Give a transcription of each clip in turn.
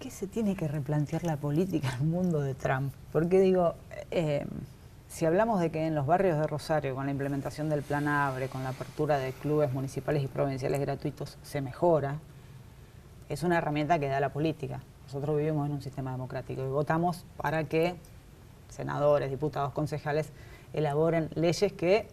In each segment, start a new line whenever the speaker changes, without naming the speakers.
qué se tiene que replantear la política en el mundo de Trump? Porque digo, si hablamos de que en los barrios de Rosario, con la implementación del Plan ABRE, con la apertura de clubes municipales y provinciales gratuitos, se mejora, es una herramienta que da la política. Nosotros vivimos en un sistema democrático y votamos para que senadores, diputados, concejales elaboren leyes que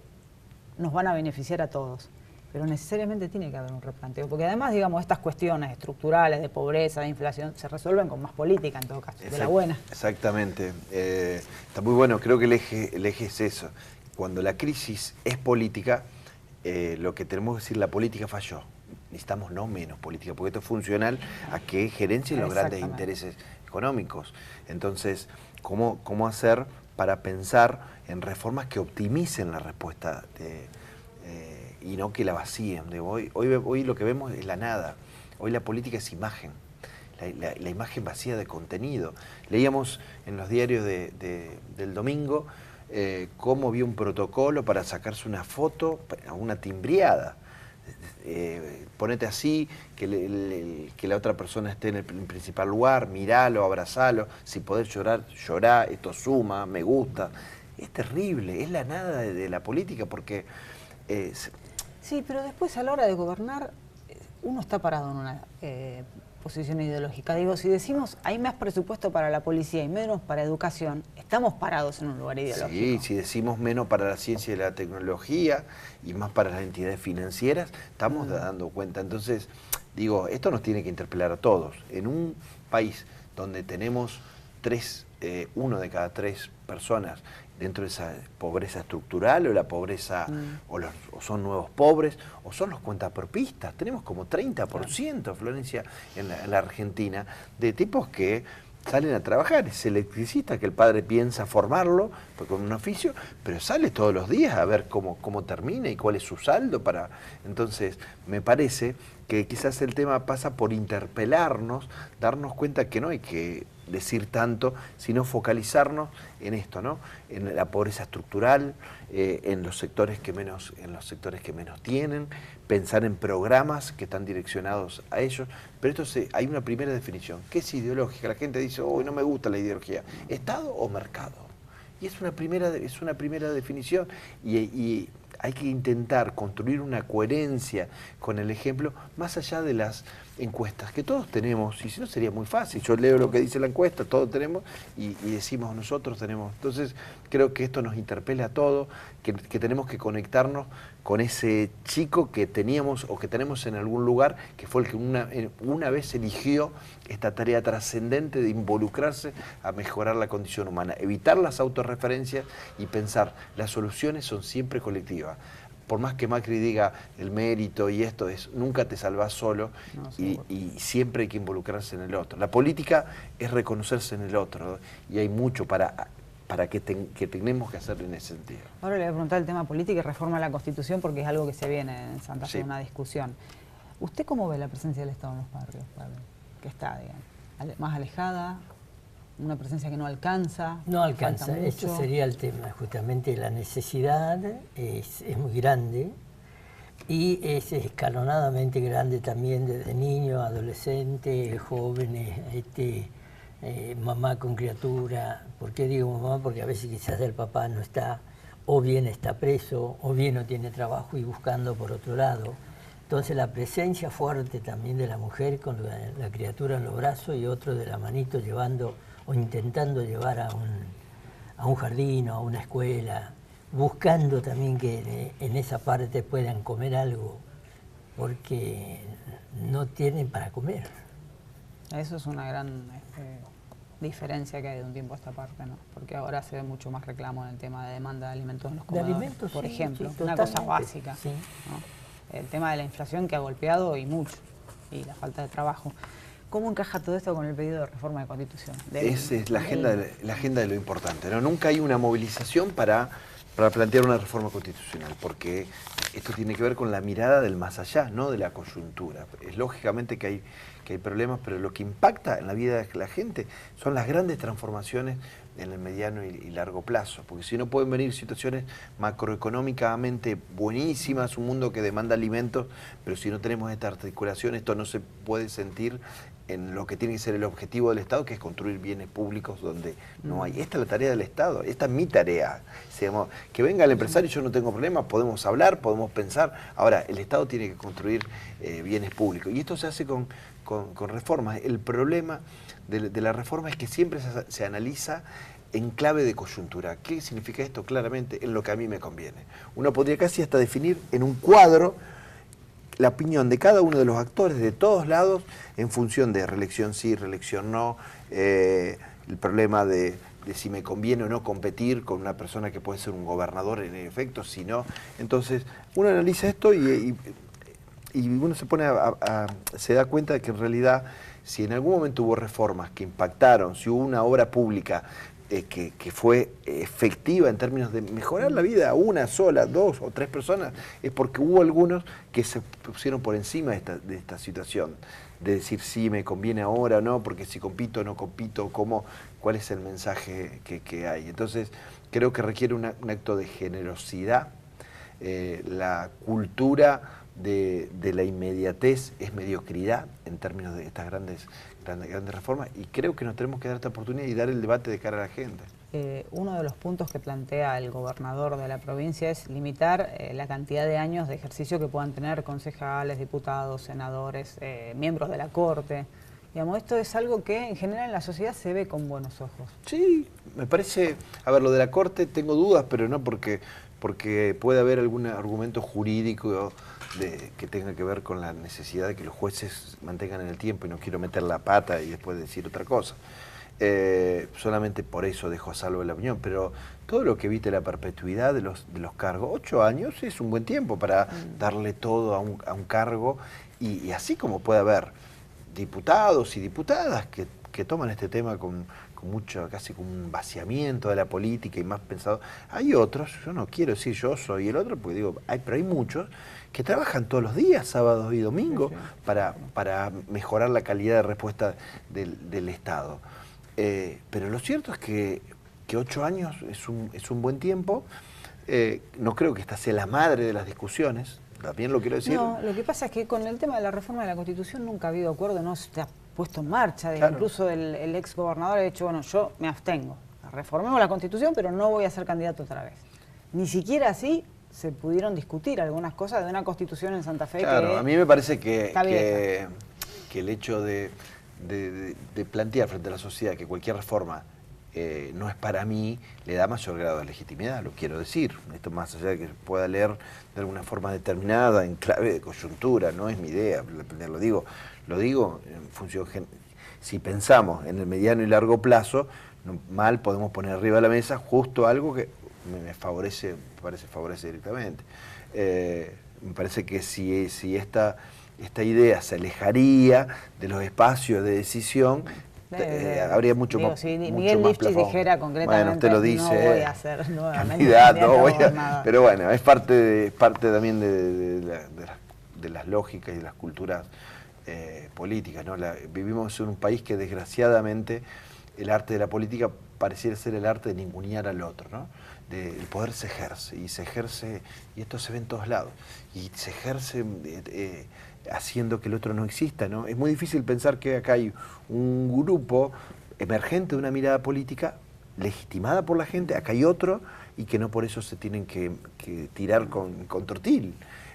nos van a beneficiar a todos. Pero necesariamente tiene que haber un replanteo, porque además, digamos, estas cuestiones estructurales de pobreza, de inflación, se resuelven con más política en todo caso, de la buena.
Exactamente. Está muy bueno, creo que el eje es eso. Cuando la crisis es política, lo que tenemos que decir, la política falló. Necesitamos no menos política, porque esto es funcional a que gerencien los grandes intereses económicos. Entonces, ¿cómo hacer para pensar en reformas que optimicen la respuesta y no que la vacíen? Hoy lo que vemos es la nada. Hoy la política es imagen. La imagen vacía de contenido. Leíamos en los diarios del domingo cómo había un protocolo para sacarse una foto a una timbreada. Ponete así, que la otra persona esté en el principal lugar, miralo, abrazalo, si podés llorar, llorá, esto suma, me gusta. Es terrible, es la nada de la política porque...
Sí, pero después a la hora de gobernar, uno está parado en una posición ideológica. Digo, si decimos hay más presupuesto para la policía y menos para educación, estamos parados en un lugar ideológico.
Sí, si decimos menos para la ciencia y la tecnología y más para las entidades financieras, estamos dando cuenta. Entonces, digo, esto nos tiene que interpelar a todos. En un país donde tenemos uno de cada 3 personas dentro de esa pobreza estructural, o la pobreza, o son nuevos pobres, o son los cuentapropistas. Tenemos como 30%, Florencia, en la Argentina, de tipos que salen a trabajar. Es electricista, que el padre piensa formarlo pues, con un oficio, pero sale todos los días a ver cómo termina y cuál es su saldo para... Entonces, me parece que quizás el tema pasa por interpelarnos, darnos cuenta que no hay que decir tanto, sino focalizarnos en esto, ¿no? En la pobreza estructural, en los sectores que menos tienen, pensar en programas que están direccionados a ellos. Pero hay una primera definición, que es ideológica. La gente dice, oh, no me gusta la ideología. ¿Estado o mercado? Y es una primera definición y hay que intentar construir una coherencia con el ejemplo más allá de las encuestas que todos tenemos, y si no sería muy fácil. Yo leo lo que dice la encuesta, todos tenemos y decimos nosotros tenemos. Entonces creo que esto nos interpela a todos, que tenemos que conectarnos con ese chico que teníamos o que tenemos en algún lugar, que fue el que una vez eligió esta tarea trascendente de involucrarse a mejorar la condición humana, evitar las autorreferencias y pensar, las soluciones son siempre colectivas. Por más que Macri diga el mérito y esto es, nunca te salvás solo, no, y siempre hay que involucrarse en el otro. La política es reconocerse en el otro, ¿no? Y hay mucho para que tenemos que hacer en ese sentido.
Ahora le voy a preguntar el tema política y reforma de la Constitución porque es algo que se viene en Santa Fe, una discusión. ¿Usted cómo ve la presencia del Estado en los barrios, Pablo? ¿Qué está, digamos, más alejada? ¿Una presencia que no alcanza?
No alcanza, ese sería el tema. Justamente la necesidad es muy grande y es escalonadamente grande también desde niños, adolescentes, jóvenes, mamá con criatura. ¿Por qué digo mamá? Porque a veces quizás el papá no está, o bien está preso, o bien no tiene trabajo y buscando por otro lado. Entonces la presencia fuerte también de la mujer con la criatura en los brazos y otro de la manito llevando o intentando llevar a un jardín o a una escuela, buscando también que en esa parte puedan comer algo, porque no tienen para comer.
Eso es una gran diferencia que hay de un tiempo a esta parte, ¿no? Porque ahora se ve mucho más reclamo en el tema de demanda de alimentos en los comedores,
alimentos,
por ejemplo,
sí,
una cosa básica,
sí.
¿no? El tema de la inflación que ha golpeado y mucho, y la falta de trabajo. ¿Cómo encaja todo esto con el pedido de reforma de Constitución?
Esa es la agenda de lo importante, ¿no? Nunca hay una movilización para plantear una reforma constitucional, porque esto tiene que ver con la mirada del más allá, no de la coyuntura. Es lógicamente que hay problemas, pero lo que impacta en la vida de la gente son las grandes transformaciones en el mediano y largo plazo, porque si no pueden venir situaciones macroeconómicamente buenísimas, un mundo que demanda alimentos, pero si no tenemos esta articulación, esto no se puede sentir en lo que tiene que ser el objetivo del Estado, que es construir bienes públicos donde no hay. Esta es la tarea del Estado, esta es mi tarea. Digamos, que venga el empresario, yo no tengo problema, podemos hablar, podemos pensar. Ahora, el Estado tiene que construir bienes públicos. Y esto se hace con reformas. El problema de la reforma es que siempre se analiza en clave de coyuntura. ¿Qué significa esto? Claramente, en lo que a mí me conviene. Uno podría casi hasta definir en un cuadro la opinión de cada uno de los actores de todos lados en función de reelección sí, reelección no, el problema de si me conviene o no competir con una persona que puede ser un gobernador en efecto, si no. Entonces, uno analiza esto y uno se pone se da cuenta de que en realidad, si en algún momento hubo reformas que impactaron, si hubo una obra pública que fue efectiva en términos de mejorar la vida a una sola, dos o tres personas, es porque hubo algunos que se pusieron por encima de esta situación, de decir si me conviene ahora o no, porque si compito o no compito, cuál es el mensaje que hay. Entonces, creo que requiere un acto de generosidad. La cultura de la inmediatez es mediocridad en términos de estas grandes reformas, y creo que nos tenemos que dar esta oportunidad y dar el debate de cara a la gente.
Uno de los puntos que plantea el gobernador de la provincia es limitar la cantidad de años de ejercicio que puedan tener concejales, diputados, senadores, miembros de la Corte. Digamos, esto es algo que en general en la sociedad se ve con buenos ojos.
Sí, me parece, a ver, lo de la Corte tengo dudas, pero no porque puede haber algún argumento jurídico que tenga que ver con la necesidad de que los jueces mantengan en el tiempo, y no quiero meter la pata y después decir otra cosa. Solamente por eso dejo a salvo la opinión, pero todo lo que evite la perpetuidad de los cargos, 8 años es un buen tiempo para darle todo a un cargo, y así como puede haber diputados y diputadas que toman este tema con mucho, casi con un vaciamiento de la política y más pensado. Hay otros, yo no quiero decir yo soy el otro, porque digo, pero hay muchos que trabajan todos los días, sábados y domingos, para mejorar la calidad de respuesta del Estado. Pero lo cierto es que 8 años es un buen tiempo. No creo que esta sea la madre de las discusiones, también lo quiero decir.
No, lo que pasa es que con el tema de la reforma de la Constitución nunca ha habido acuerdo, no se ha puesto en marcha. Claro. Incluso el ex gobernador ha dicho, bueno, yo me abstengo. Reformemos la Constitución, pero no voy a ser candidato otra vez. Ni siquiera así se pudieron discutir algunas cosas de una Constitución en Santa Fe.
Claro,
que
a mí me parece que el hecho de plantear frente a la sociedad que cualquier reforma no es para mí, le da mayor grado de legitimidad, lo quiero decir. Esto más allá de que pueda leer de alguna forma determinada, en clave de coyuntura, no es mi idea, lo digo en función, si pensamos en el mediano y largo plazo, mal podemos poner arriba de la mesa justo algo que me parece favorece directamente. Me parece que si esta idea se alejaría de los espacios de decisión, habría mucho más.
Si Miguel Lifchis dijera concretamente,
bueno, usted lo dice,
no voy a ser nuevamente
pero bueno, es parte también de las lógicas y de las culturas políticas, ¿no? Vivimos en un país que desgraciadamente el arte de la política pareciera ser el arte de ningunear al otro, ¿no? El poder se ejerce, y esto se ve en todos lados, y se ejerce haciendo que el otro no exista, ¿no? Es muy difícil pensar que acá hay un grupo emergente de una mirada política legitimada por la gente, acá hay otro, y que no por eso se tienen que tirar con tortil.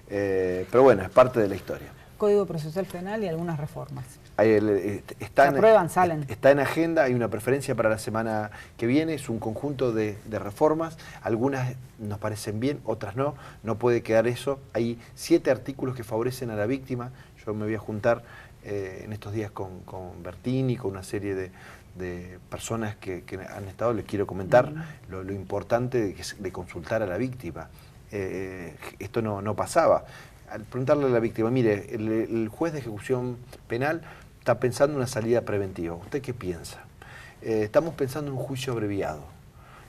Pero bueno, es parte de la historia.
Código Procesal Penal y algunas reformas.
Se
aprueban, salen.
Está en agenda, hay una preferencia para la semana que viene, es un conjunto de reformas, algunas nos parecen bien, otras no puede quedar eso. Hay 7 artículos que favorecen a la víctima. Yo me voy a juntar en estos días con Bertini, con una serie de personas que han estado, les quiero comentar lo importante de consultar a la víctima. Esto no pasaba. Al preguntarle a la víctima, mire, el juez de ejecución penal está pensando en una salida preventiva. ¿Usted qué piensa? Estamos pensando en un juicio abreviado,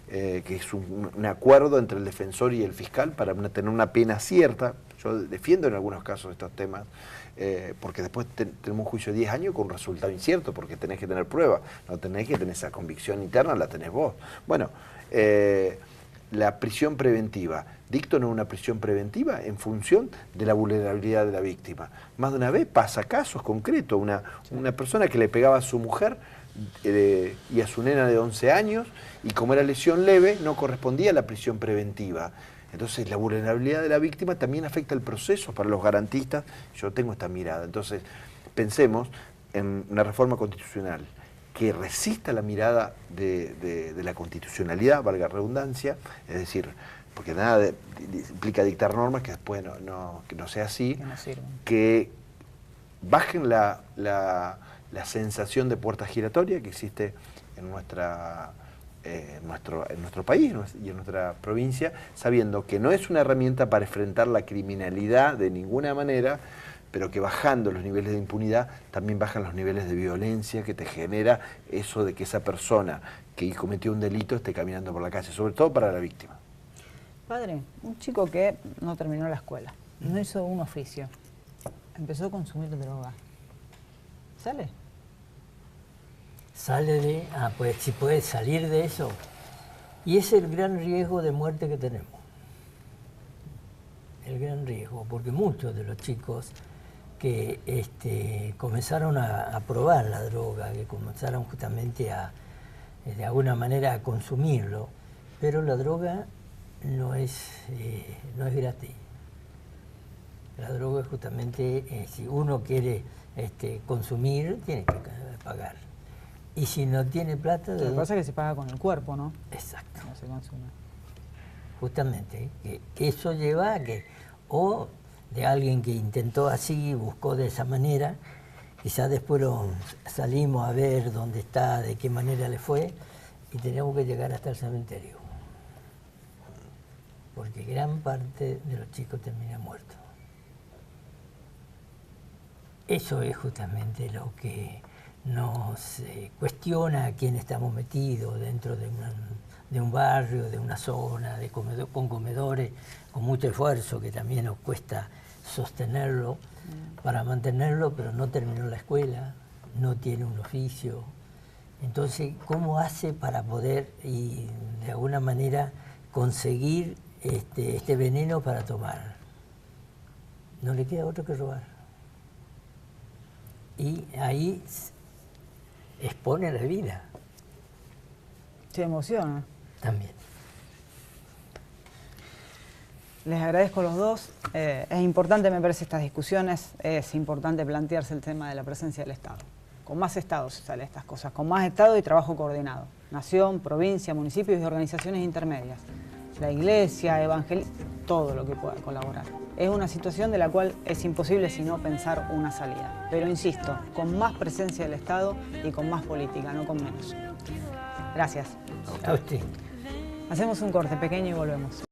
que es un acuerdo entre el defensor y el fiscal para tener una pena cierta. Yo defiendo en algunos casos estos temas, porque después tenemos un juicio de 10 años con un resultado incierto, porque tenés que tener pruebas, no tenés que tener esa convicción interna, la tenés vos. Bueno, la prisión preventiva. Dicto no una prisión preventiva en función de la vulnerabilidad de la víctima. Más de una vez pasa casos concretos, una persona que le pegaba a su mujer y a su nena de 11 años, y como era lesión leve, no correspondía a la prisión preventiva. Entonces la vulnerabilidad de la víctima también afecta el proceso. Para los garantistas yo tengo esta mirada. Entonces pensemos en una reforma constitucional que resista la mirada de la constitucionalidad, valga redundancia, es decir, porque nada implica dictar normas que después que no sea así,
que no sirven,
que bajen la sensación de puerta giratoria que existe en nuestro país y en nuestra provincia, sabiendo que no es una herramienta para enfrentar la criminalidad de ninguna manera, pero que bajando los niveles de impunidad también bajan los niveles de violencia que te genera eso de que esa persona que cometió un delito esté caminando por la calle, sobre todo para la víctima.
Padre, un chico que no terminó la escuela, no hizo un oficio, empezó a consumir droga, ¿sale?
Sale pues si puede salir de eso. Y es el gran riesgo de muerte que tenemos. El gran riesgo, porque muchos de los chicos que comenzaron a probar la droga, que comenzaron justamente de alguna manera a consumirlo, pero la droga no es gratis. La droga es justamente, si uno quiere consumir, tiene que pagar. Y si no tiene plata...
Lo que pasa es que se paga con el cuerpo, ¿no?
Exacto.
No se consume.
Justamente, que eso lleva a que, o de alguien que intentó así, buscó de esa manera, quizás después salimos a ver dónde está, de qué manera le fue, y tenemos que llegar hasta el cementerio. Porque gran parte de los chicos termina muertos. Eso es justamente lo que nos cuestiona a quién estamos metidos dentro de un barrio, de una zona, con comedores, con mucho esfuerzo, que también nos cuesta sostenerlo, para mantenerlo, pero no terminó la escuela, no tiene un oficio. Entonces, ¿cómo hace para poder, y de alguna manera, conseguir este veneno para tomar? No le queda otro que robar. Y ahí expone la vida.
Se emociona.
También.
Les agradezco a los dos. Es importante, me parece, estas discusiones. Es importante plantearse el tema de la presencia del Estado. Con más Estado se salen estas cosas. Con más Estado y trabajo coordinado. Nación, provincia, municipios y organizaciones intermedias. La iglesia, evangelismo, todo lo que pueda colaborar. Es una situación de la cual es imposible sino pensar una salida. Pero insisto, con más presencia del Estado y con más política, no con menos. Gracias.
A usted.
Hacemos un corte pequeño y volvemos.